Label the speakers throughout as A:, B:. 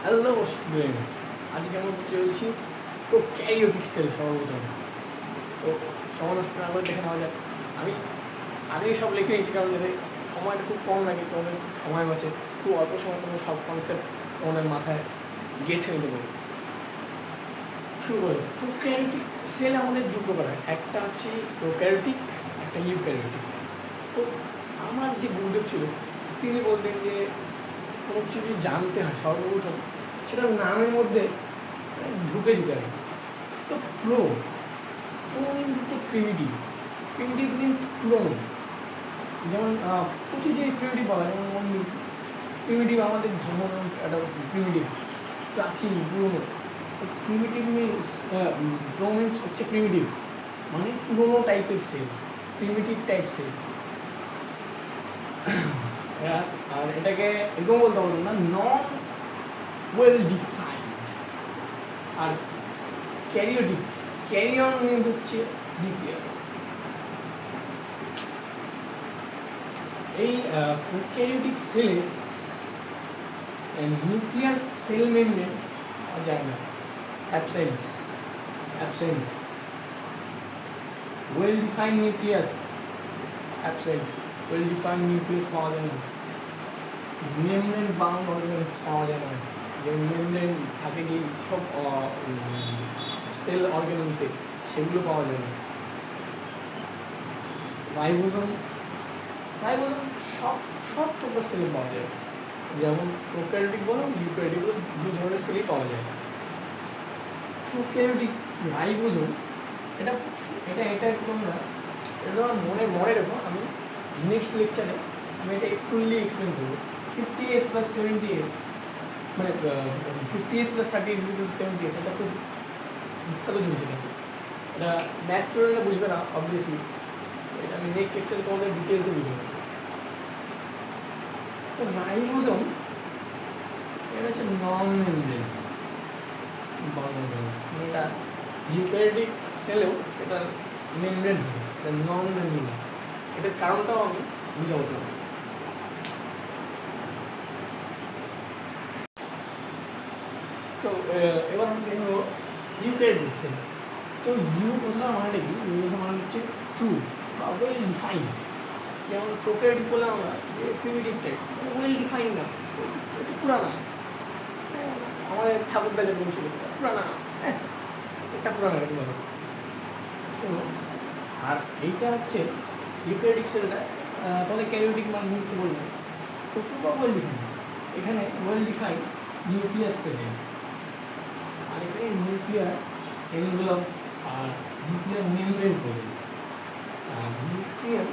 A: Hello students, আজকে আমরা চলছি প্রোক্যারিওটিক সেল সর্বপ্রথম। তো সময় নষ্ট না করে দেখে নেওয়া যাক। আমি আগেই সব লিখে নিয়েছি, কারণ যদি সময়টা খুব কম লাগে তোমাদের খুব সময় বাঁচে, খুব অল্প সময় তোমাদের সব কনসেপ্ট তোমাদের মাথায় গেঁথে নিতে পারো। শুরু করে প্রোক্যারিওটিক সেল আমাদের দু প্রকার হয়, একটা হচ্ছে প্রোক্যারিওটিক, একটা ইউক্যারিওটিক। তো আমার যে গুরুদেব ছিল তিনি বলতেন যে কোনো কিছু যদি জানতে হয় সর্বপ্রথম সেটা নামের মধ্যে ঢুকে যেতে হয়। তো প্রো প্রো মিনস হচ্ছে প্রিমিটিভ। প্রিমিটিভ মিনস পুরনো। যেমন প্রচুর জিনিস প্রিমিটিভ পাওয়া যায়, যেমন প্রিমিটিভ আমাদের ধর্ম একটা প্রিমিটিভ, প্রাচীন পুরনো। তো প্রিমিটিভ মিনস প্রো মিনস হচ্ছে প্রিমিটিভ, মানে পুরনো টাইপের সেল, প্রিমিটিভ টাইপ সেল। আর এটাকে এরকম বলতে পারবো না, নন ওয়েল ডিফাইন্ড। আর ক্যারিওটিক, ক্যারিয়ন মিনস হচ্ছে নিউক্লিয়াস। এই প্রোক্যারিওটিক সেলে নিউক্লিয়াস সেল মেমব্রেন পাওয়া যায় না, absent. Well defined nucleus absent, well defined nucleus পাওয়া যায় না। মেমব্রেন বাউন্ড অর্গানস পাওয়া যায় না, যেমন মেমব্রেন থাকে যে সব সেল অর্গানসে, সেগুলো পাওয়া যায় না। রাইবোজোম সব সব প্রকার সেলে পাওয়া যায়, যেমন প্রোক্যারিওটিক বলো ইউক্যারিওটিক বলো, দু ধরনের সেলই পাওয়া যায়। প্রোক্যারিওটিক রাইবোজোম এটা এটা এটা তোমরা এটা তোমার মনে রেখো, আমি নেক্সট লেকচারে আমি এটা ফুললি এক্সপ্লেন করবো। 50s + 70s, মানে 50s + 30s = 70s, এটা খুব বিখ্যাত জিনিস। এটা ম্যাথ স্টুডেন্টরা বুঝবে না অবভিয়াসলি, এটা আমি নেক্সট লেকচারে তোমাদের ডিটেলসে বুঝবো। তো রাইবোজোম এটা হচ্ছে নন মেমব্রেন বাউন্ড অর্গানস, মানে এটা ইউক্যারিওটিক সেলেও এটা মেমব্রেন হয়, এটা নন মেমব্রেন। এটার কারণটাও আমি বুঝাবো তোমাকে। তো এবার আমি দেখে নেবো ইউক্যারিওটিক সেল। তো ইউ কথার মানেটা কি? ইউ কথার মানে হচ্ছে ট্রু বা ওয়েল ডিফাইন্ড। যেমন প্রোক্যারিওটিক বলে আমরা যে প্রিমিটিভ টাইপ, মানে ওয়েল ডিফাইন্ড না, একটু পুরানা। আমাদের ঠাকুরদা যেরকম ছিল পুরানা, এটা পুরানা এরকম ব্যাপার। আর এইটা হচ্ছে ইউক্যারিওটিক সেলটা, তাহলে ক্যারিওটিক মানে মিক্সড বলবো। তো ট্রু বা ওয়েল ডিফাইন্ড, এখানে ওয়েল ডিফাইন্ড নিউক্লিয়াস প্রেজেন্ট, আর এখানে নিউক্লিয়ার এনভেলপ আর নিউক্লিয়ার মেমব্রেন প্রেজেন্ট। আর nuclear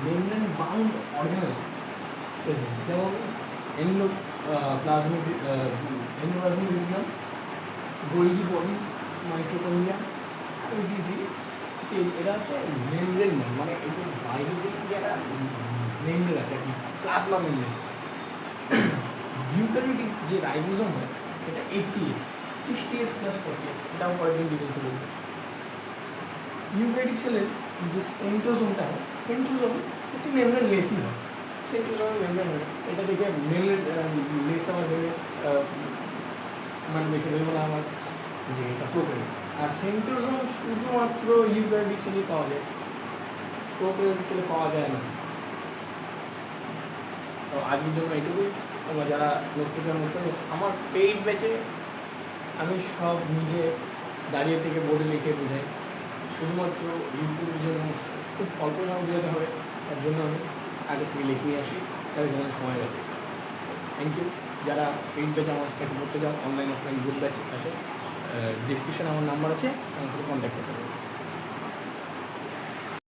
A: membrane bound organelle present, যেমন এন্ডোপ্লাজমিক বিজ্ঞান, গোলজি বডি, মাইটোকন্ড্রিয়া, ইটিসি। যে এরা হচ্ছে মেমব্রেন, মানে এদের বাইরের দিকে যে একটা মেমব্রেন আছে আর কি, প্লাজমা মেমব্রেন। ইউক্যারিওটিক যে রাইবোজোম হয় এটা 80s, 60s + 40s, এটাও কয়েকদিন ডিটেলসে বলবো। ইউক্যারিওটিক সেলের যে সেন্ট্রোজোমটা হয়, সেন্ট্রোজোম হচ্ছে মেমব্রেন লেসই হয়, সেন্ট্রোজোমের মেমব্রেন হয়। এটা দেখে মেমব্রেন লেস আমার ভেবে মানে দেখে দেবে বলে আমার যে এটা প্রোক্যারিওটিক। আর সেন্ট্রোজোম শুধুমাত্র ইউক্যারিওটিক সেলেই পাওয়া যায়, প্রোক্যারিওটিক সেলে পাওয়া যায় না। তো আজকের জন্য এটুকুই। তোমরা যারা লক্ষ্যটার মতো, আমার পেইড ব্যাচে আমি সব নিজে দাঁড়িয়ে থেকে বোর্ডে লিখে বোঝাই, শুধুমাত্র ইউটিউবের জন্য খুব অল্প সময় বোঝাতে হবে, তার জন্য আমি আগে থেকে লিখে নিয়ে আসি, তাদের জন্য সময় গেছে। Thank you. যারা পেইড ব্যাচ আমার কাছে পড়তে চাও, অনলাইন অফলাইন গ্রুপ ব্যাচ আছে, ডিসক্রিপশনে আমার নাম্বার আছে, আমার সাথে কন্ট্যাক্ট করতে পারো।